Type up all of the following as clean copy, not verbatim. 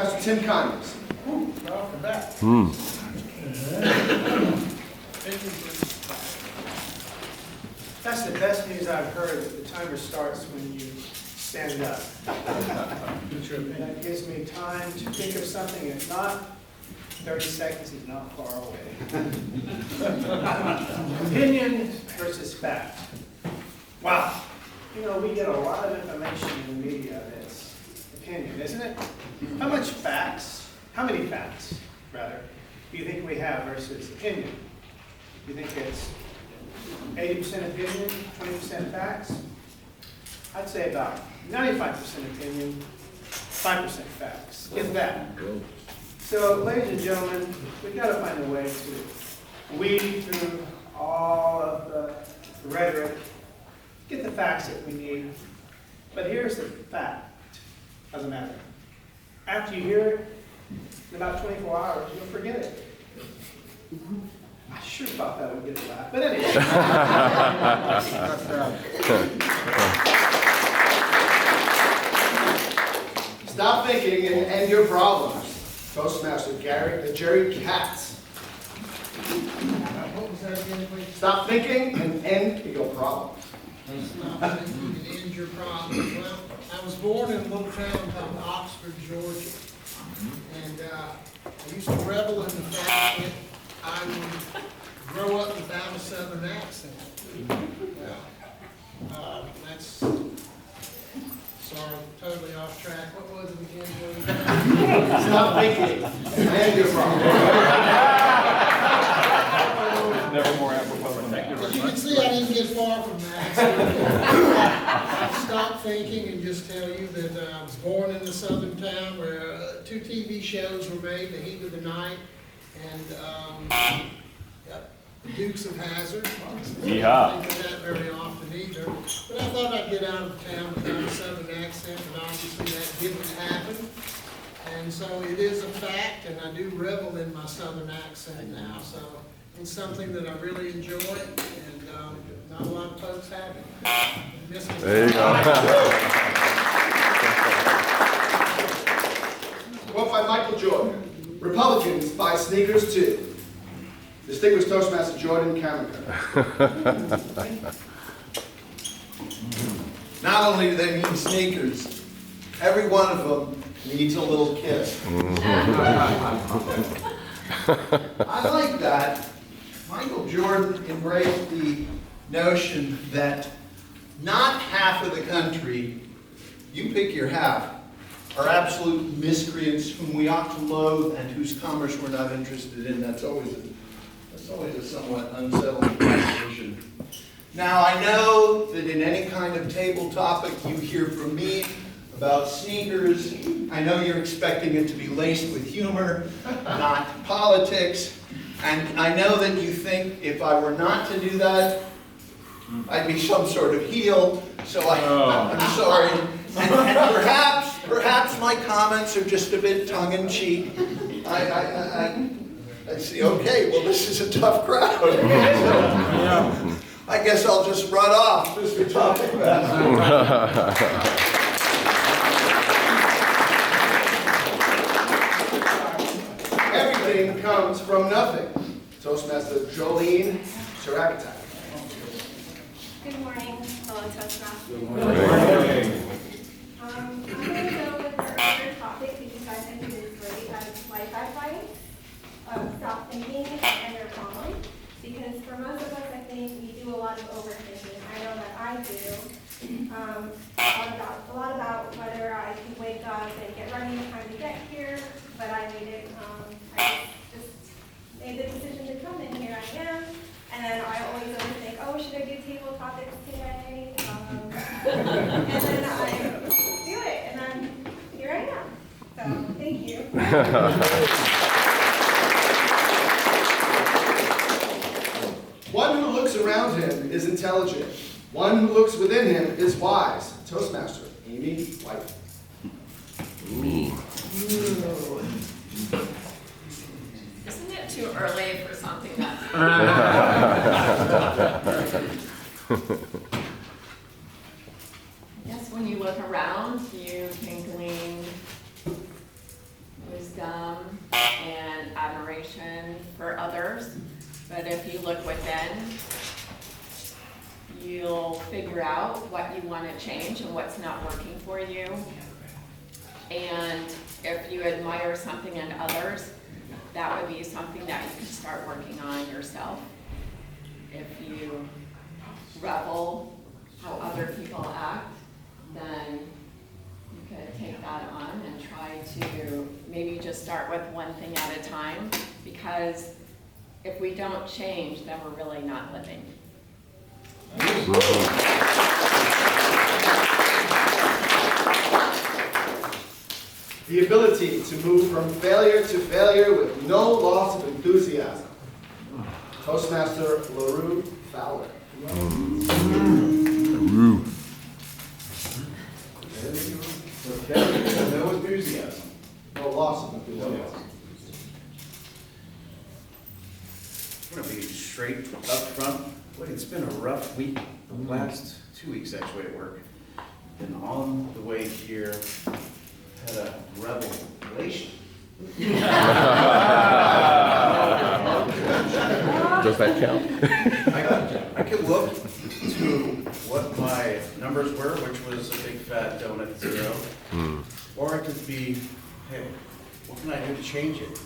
Pastor Tim Conyers. Welcome back. That's the best news I've heard. The timer starts when you stand up. That gives me time to think of something. If not, 30 seconds is not far away. Opinion versus fact. Wow. You know, we get a lot of information in the media that's opinion, isn't it? How much facts, how many facts, rather, do you think we have versus opinion? Do you think it's 80% opinion, 20% facts? I'd say about 95% opinion, 5% facts, if that. So, ladies and gentlemen, we've got to find a way to weed through all of the rhetoric, get the facts that we need. But here's the fact of the matter. After you hear it, in about 24 hours, you'll forget it. I sure thought that would get a laugh. But anyway. Stop thinking and end your problems. Toastmaster Jerry Katz. What was that again, please? Stop thinking and end your problems. Stop thinking you can end your problems. Well, I was born in a little town called Oxford, Georgia. And I used to revel in the fact that I would grow up without a Southern accent. That's, sorry, totally off track. What was it again? Stop thinking and end your problems. Never more apropos than that. As you can see, I didn't get far from that. I'll stop thinking and just tell you that I was born in a southern town where 2 TV shows were made, The Heat of the Night and The Dukes of Hazzard. Yeehaw. I don't think of that very often either. But I thought I'd get out of town without a southern accent, and obviously that didn't happen. And so it is a fact, and I do revel in my southern accent now. So it's something that I really enjoy, and not a lot of folks have it. There you go. Quote by Michael Jordan. Republicans buy sneakers too. Distinguished Toastmaster Jordan Cameron. Not only do they need sneakers, every one of them needs a little kiss. I like that. Michael Jordan embraced the notion that not half of the country, you pick your half, are absolute miscreants whom we ought to loathe and whose commerce we're not interested in. That's always a somewhat unsettling proposition. Now, I know that in any kind of table topic you hear from me about sneakers, I know you're expecting it to be laced with humor, not politics. And I know that you think if I were not to do that, I'd be some sort of heel. So I'm sorry. And perhaps my comments are just a bit tongue-in-cheek. I see, okay, well, this is a tough crowd. So, I guess I'll just run off, Mr. Toastmaster. Everything comes from nothing. Toastmaster Jolene Chiragatai. Good morning, fellow Toastmasters. Good morning. I'm going to go with our other topic because you guys think it is great. That's life advice. Stop thinking and your problem. Because for most of us, I think we do a lot of overthinking. I know that I do. A lot about whether I can wake up and get ready in time to get here, but I waited. I just made the decision to come, and here I am. And then I always overthink, oh, should I do table topics today? And then I do it, and then here I am. So, thank you. One who looks around him is intelligent. One who looks within him is wise. Toastmaster Amy White. Isn't it too early for something that's... Yes, when you look around, you can glean admiration for others, but if you look within, you'll figure out what you want to change and what's not working for you. And if you admire something in others, that would be something that you can start working on yourself. If you revel how other people act, then you could take that on and try to maybe just start with one thing at a time, because if we don't change, then we're really not living. The ability to move from failure to failure with no loss of enthusiasm. Toastmaster LaRue Fowler. No enthusiasm. No loss of enthusiasm. I'm gonna be straight up front. Look, it's been a rough week, the last 2 weeks actually at work. And on the way here, had a revelation. Does that count? I could look to what my numbers were, which was a big fat donut 0. Or I could be, hey, what can I do to change it?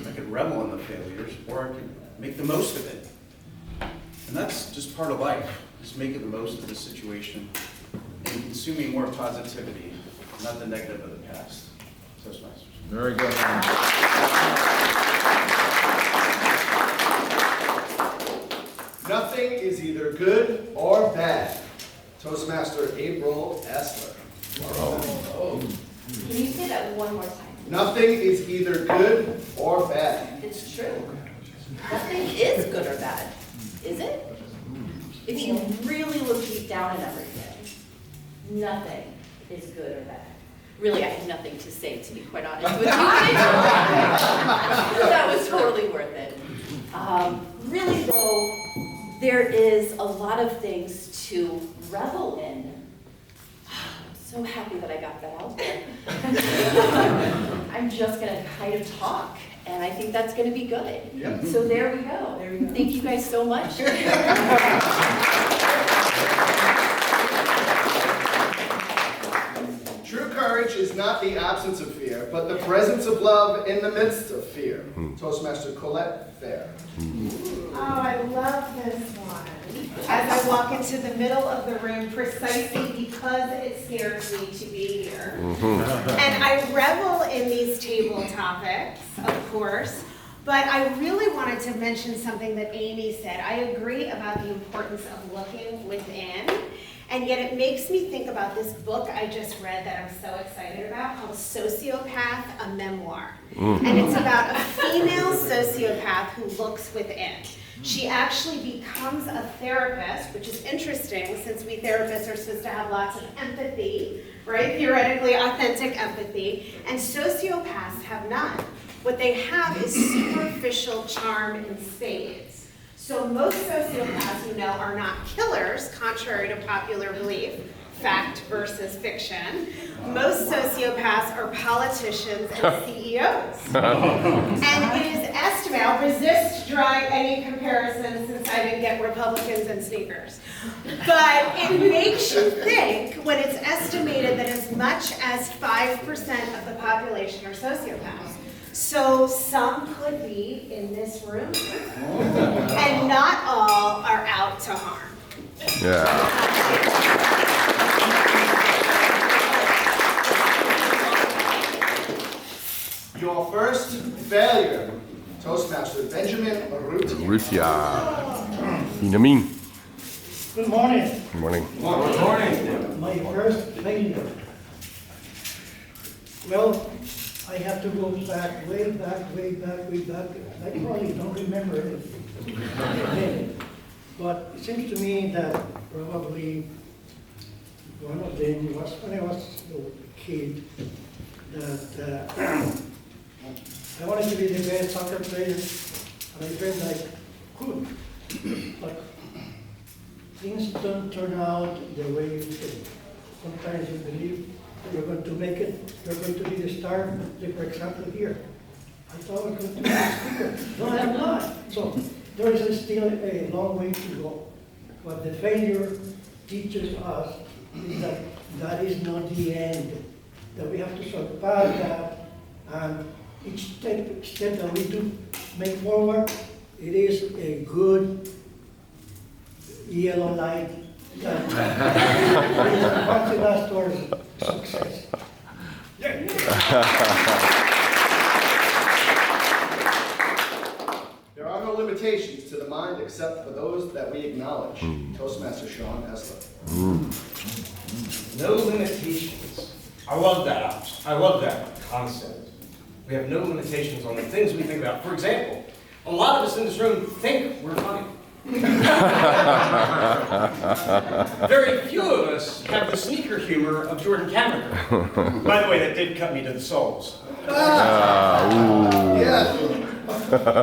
I could revel in the failures, or I could make the most of it. And that's just part of life, just making the most of the situation and consuming more positivity, not the negative of the past. Toastmasters. Very good. Nothing is either good or bad. Toastmaster April Essler. Can you say that one more time? Nothing is either good or bad. It's true. Nothing is good or bad, is it? If you really look deep down at everything, nothing is good or bad. Really, I had nothing to say, to be quite honest with you. That was totally worth it. Really, though, there is a lot of things to revel in. I'm so happy that I got that out there. I'm just going to kind of talk, and I think that's going to be good. Yep. So there we go. Thank you guys so much. True courage is not the absence of fear, but the presence of love in the midst of fear. Toastmaster Colette Fair. Oh, I love this one. As I walk into the middle of the room precisely because it scares me to be here. And I revel in these table topics, of course, but I really wanted to mention something that Amy said. I agree about the importance of looking within. And yet it makes me think about this book I just read that I'm so excited about called Sociopath, a Memoir. And it's about a female sociopath who looks within. She actually becomes a therapist, which is interesting since we therapists are supposed to have lots of empathy, right? Theoretically, authentic empathy. And sociopaths have none. What they have is superficial charm in spades. So most sociopaths, you know, are not killers, contrary to popular belief, fact versus fiction. Most sociopaths are politicians and CEOs. And it is estimated, I'll resist drawing any comparisons since I didn't get Republicans and sneakers. But it makes you think when it's estimated that as much as 5% of the population are sociopaths. So some could be in this room, and not all are out to harm. Yeah. Your first failure. Toastmaster Benjamin Rutia. Rutia. Benjamin. Good morning. Good morning. Good morning. My first failure. Well, I have to go back, way back, way back, way back. I probably don't remember it. But it seems to me that probably one of them was when I was a kid, that I wanted to be the best soccer player, and I felt I could. But things don't turn out the way you think. Sometimes you believe you're going to make it, you're going to be the star. Like for example here, I thought I was going to be a speaker. No, I'm not. So there is still a long way to go. What the failure teaches us is that that is not the end, that we have to surpass that, and each step that we do make forward, it is a good yellow light that advances us towards success. There are no limitations to the mind except for those that we acknowledge. Toastmaster Sean Esler. No limitations. I love that. I love that concept. We have no limitations on the things we think about. For example, a lot of us in this room think we're funny. Very few of us have the sneaker humor of Jordan Cameron. By the way, that did cut me to the soles. Yes.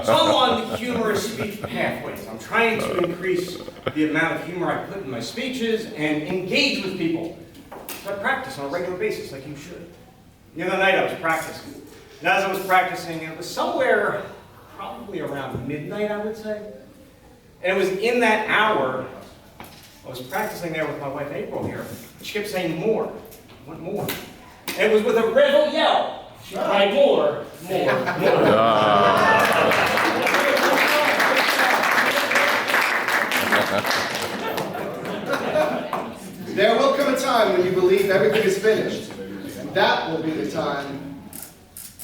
So I'm on humorous speech pathways. I'm trying to increase the amount of humor I put in my speeches and engage with people. So I practice on a regular basis like you should. The other night I was practicing. And as I was practicing, it was somewhere probably around midnight, I would say. And it was in that hour, I was practicing there with my wife April here. She kept saying more, I want more. And it was with a rebel yell. She cried more. There will come a time when you believe everything is finished. And that will be the time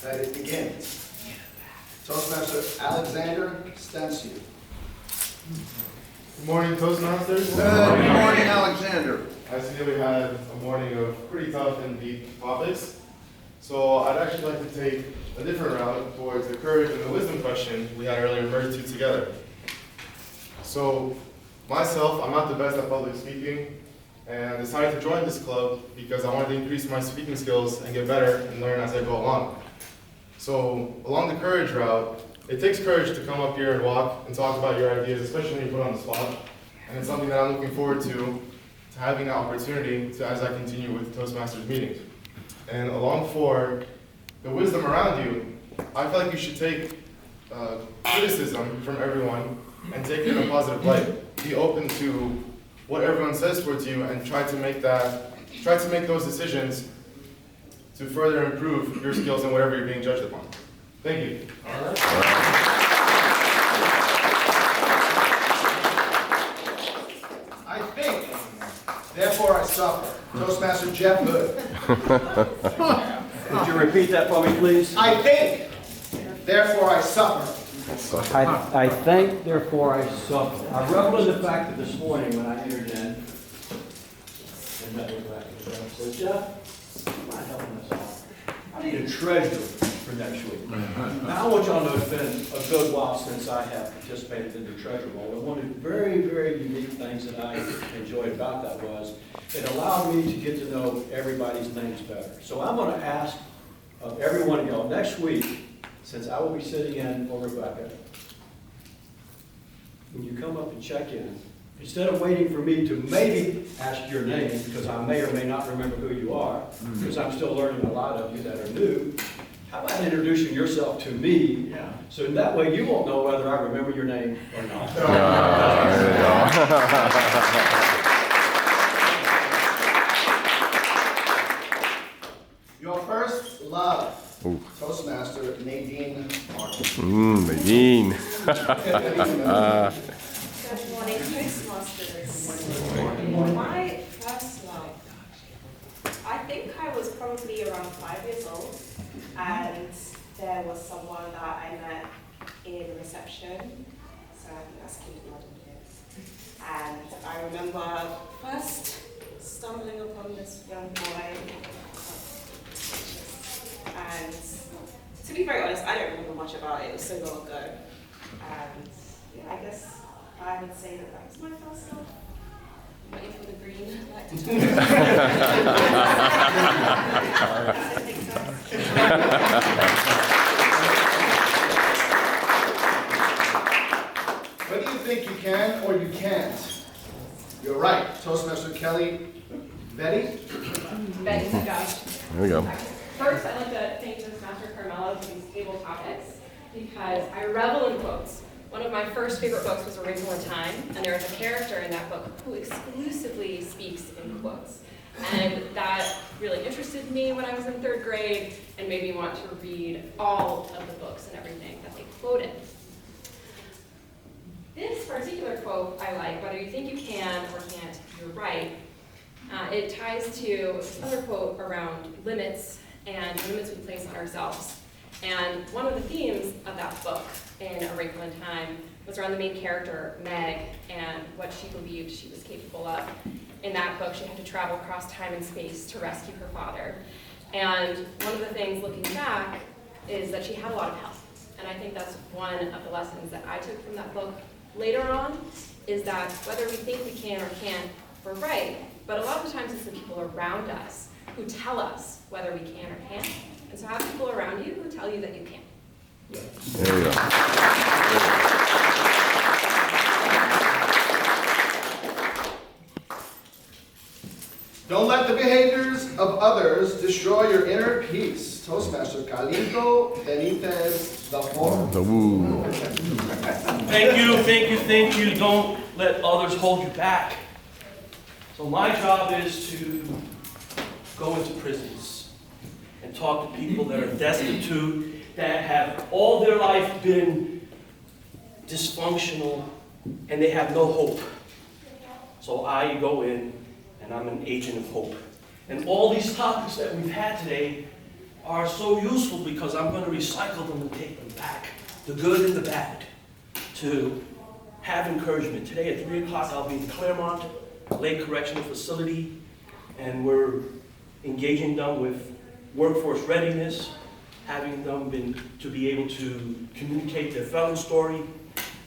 that it begins. Toastmaster Alexander Stensiu. Good morning, Toastmasters. Good morning, Alexander. I see that we had a morning of pretty tough and deep topics. So I'd actually like to take a different route towards the courage and the wisdom question we had earlier merged two together. So myself, I'm not the best at public speaking, and I decided to join this club because I wanted to increase my speaking skills and get better and learn as I go along. So along the courage route, it takes courage to come up here and walk and talk about your ideas, especially when you're put on the spot. And it's something that I'm looking forward to having an opportunity to as I continue with Toastmasters meetings. And along for the wisdom around you, I feel like you should take criticism from everyone and take it in a positive light. Be open to what everyone says towards you and try to make those decisions to further improve your skills in whatever you're being judged upon. Thank you. All right. I think, therefore I suffer. Toastmaster Jeff Hood. Could you repeat that for me, please? I think, therefore I suffer. I think, therefore I suffer. I revel in the fact that this morning when I entered in, and met with Jeff, I said, Jeff, am I helping us out? I need a treasurer for next week. Now, I want y'all to know it's been a good while since I have participated in the treasurer role. And one of the very, very unique things that I enjoyed about that was it allowed me to get to know everybody's names better. So I'm going to ask of every one of y'all next week, since I will be sitting in for Rebecca, when you come up and check in, instead of waiting for me to maybe ask your name, because I may or may not remember who you are, because I'm still learning a lot of you that are new, how about introducing yourself to me, so that way you won't know whether I remember your name or not. Your first love. Toastmaster Nadine Martin. Nadine. Good morning, Toastmasters. My first love, I think I was probably around 5 years old, and there was someone that I met in reception, so I think that's kindergarten years. And I remember first stumbling upon this young boy, and to be very honest, I don't remember much about it. It was so long ago. And yeah, I guess I would say that that was my first love. Waiting for the green light to turn. Whether you think you can or you can't, you're right. Toastmaster Kelly Betty. Betty, Josh. There we go. First, I'd like to thank Toastmaster Carmela for these table topics because I revel in quotes. One of my first favorite books was A Wrinkle in Time, and there is a character in that book who exclusively speaks in quotes. And that really interested me when I was in 3rd grade and made me want to read all of the books and everything that they quoted. This particular quote I like, whether you think you can or can't, you're right. It ties to this other quote around limits and limits we place on ourselves. And one of the themes of that book, in A Wrinkle in Time, was around the main character, Meg, and what she believed she was capable of. In that book, she had to travel across time and space to rescue her father. And one of the things looking back is that she had a lot of help. And I think that's one of the lessons that I took from that book later on, is that whether we think we can or can't, we're right. But a lot of the times it's the people around us who tell us whether we can or can't. And so have people around you who tell you that you can. There you go. Don't let the behaviors of others destroy your inner peace. Toastmaster Carlito Benitez the Fourth. The woo. Thank you, thank you, thank you. Don't let others hold you back. So my job is to go into prisons and talk to people that are destitute, that have all their life been dysfunctional, and they have no hope. So I go in and I'm an agent of hope. And all these topics that we've had today are so useful because I'm going to recycle them and take them back, the good and the bad, to have encouragement. Today at 3 o'clock I'll be in Claremont Lake Correctional Facility, and we're engaging them with workforce readiness, having them to be able to communicate their felon story,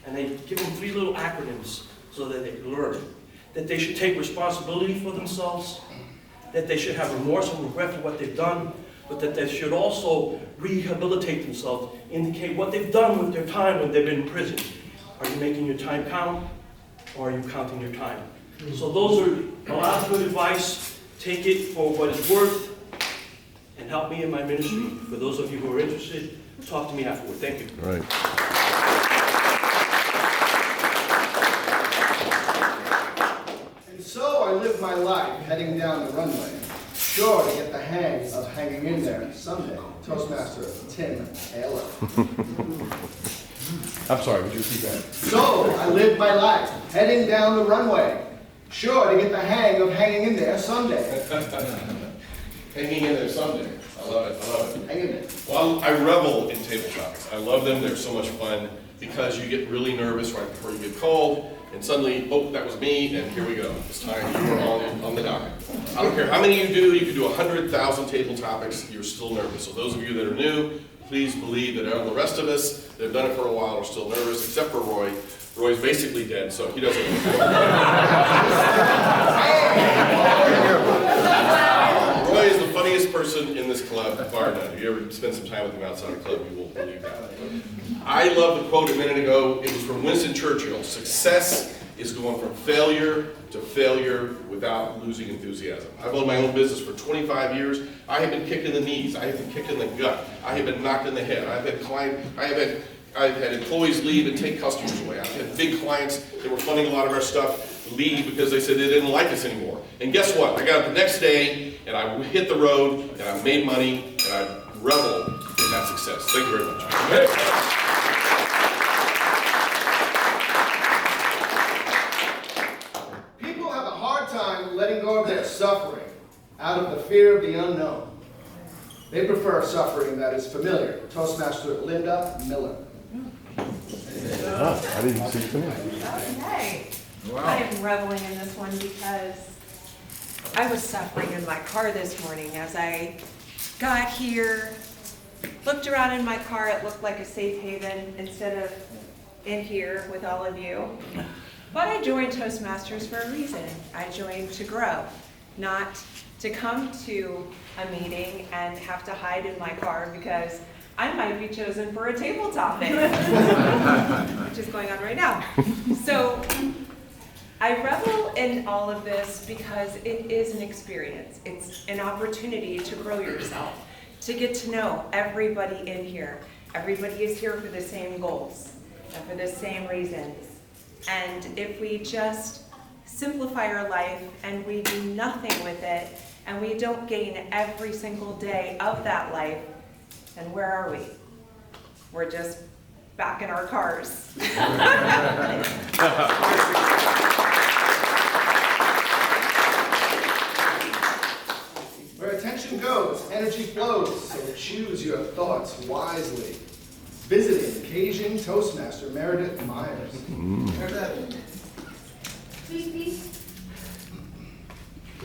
and they give them 3 little acronyms so that they can learn. That they should take responsibility for themselves, that they should have remorse and regret for what they've done, but that they should also rehabilitate themselves, indicate what they've done with their time when they've been in prison. Are you making your time count, or are you counting your time? So those are a lot of good advice. Take it for what it's worth, and help me in my ministry. For those of you who are interested, talk to me afterward. Thank you. Right. And so I live my life heading down the runway, sure to get the hang of hanging in there someday. Toastmaster Tim Taylor. I'm sorry, would you repeat that? So I live my life heading down the runway, sure to get the hang of hanging in there someday. Hanging in there someday. I love it, I love it. Hang in there. Well, I revel in table topics. I love them, they're so much fun because you get really nervous right before you get called, and suddenly, oh, that was me, and here we go. It's time, you are on the docket. I don't care how many you can do 100,000 table topics, you're still nervous. So those of you that are new, please believe that all the rest of us that have done it for a while are still nervous, except for Roy. Roy's basically dead, so he doesn't. Roy is the funniest person in this club, bar none. If you ever spend some time with him outside the club, you will believe that. I love the quote a minute ago. It was from Winston Churchill. Success is going from failure to failure without losing enthusiasm. I've owned my own business for 25 years. I have been kicked in the knees. I have been kicked in the gut. I have been knocked in the head. I've had employees leave and take customers away. I've had big clients that were funding a lot of our stuff leave because they said they didn't like us anymore. And guess what? I got up the next day and I hit the road and I made money and I reveled in that success. Thank you very much. People have a hard time letting go of their suffering out of the fear of the unknown. They prefer suffering that is familiar. Toastmaster Linda Miller. I didn't see it coming. Okay. I am reveling in this one because I was suffering in my car this morning. As I got here, looked around in my car, it looked like a safe haven instead of in here with all of you. But I joined Toastmasters for a reason. I joined to grow, not to come to a meeting and have to hide in my car because I might be chosen for a table topic, which is going on right now. So I revel in all of this because it is an experience. It's an opportunity to grow yourself, to get to know everybody in here. Everybody is here for the same goals and for the same reasons. And if we just simplify our life and we do nothing with it, and we don't gain every single day of that life, then where are we? We're just back in our cars. Where attention goes, energy flows, so choose your thoughts wisely. Visiting Cajun Toastmaster Meredith Myers. Please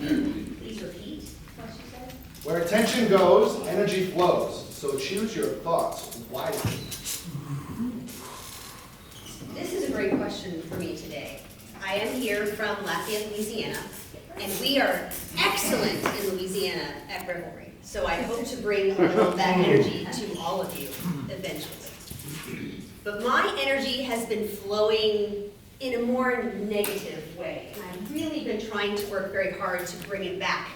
repeat what she said. Where attention goes, energy flows, so choose your thoughts wisely. This is a great question for me today. I am here from Lafayette, Louisiana, and we are excellent in Louisiana at revelry. So I hope to bring a little of that energy to all of you eventually. But my energy has been flowing in a more negative way, and I've really been trying to work very hard to bring it back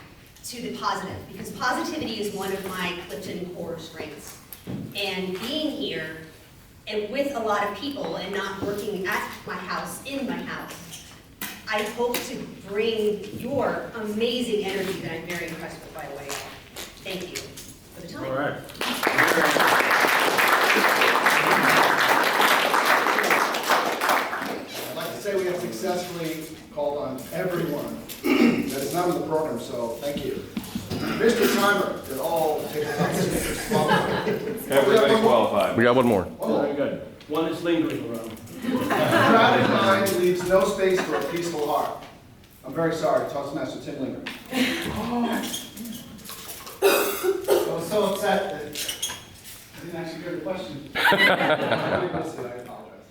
to the positive, because positivity is one of my Clifton core strengths. And being here and with a lot of people and not working at my house, in my house, I hope to bring your amazing energy that I'm very impressed with, by the way. Thank you for the time. All right. I'd like to say we have successfully called on everyone that is not in the program, so thank you. Mr. Timer, did all take Everybody qualified. We got one more. Very good. One is lingering around. Crowded mind leaves no space for a peaceful heart. I'm very sorry, Toastmaster Tim Linger. I was so upset that I didn't actually hear the question. I apologize.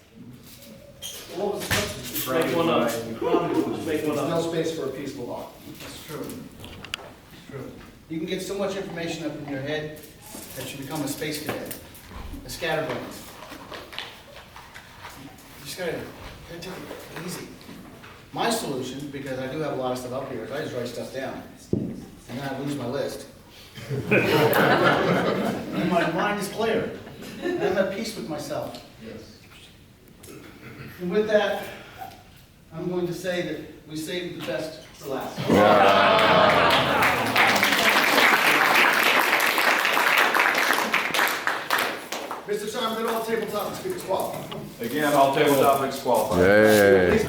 What was the question? Make one up. Just make one There's no up. space for a peaceful heart. That's true. It's true. You can get so much information up in your head that you become a space cadet, a scatterbrains. You just gotta take it easy. My solution, because I do have a lot of stuff up here, is I just write stuff down, and then I lose my list. And my mind is clear, and I'm at peace with myself. And with that, I'm going to say that we saved the best for last. Mr. Simon, did all table topics speakers qualified? Again, all table topics qualified. Yay.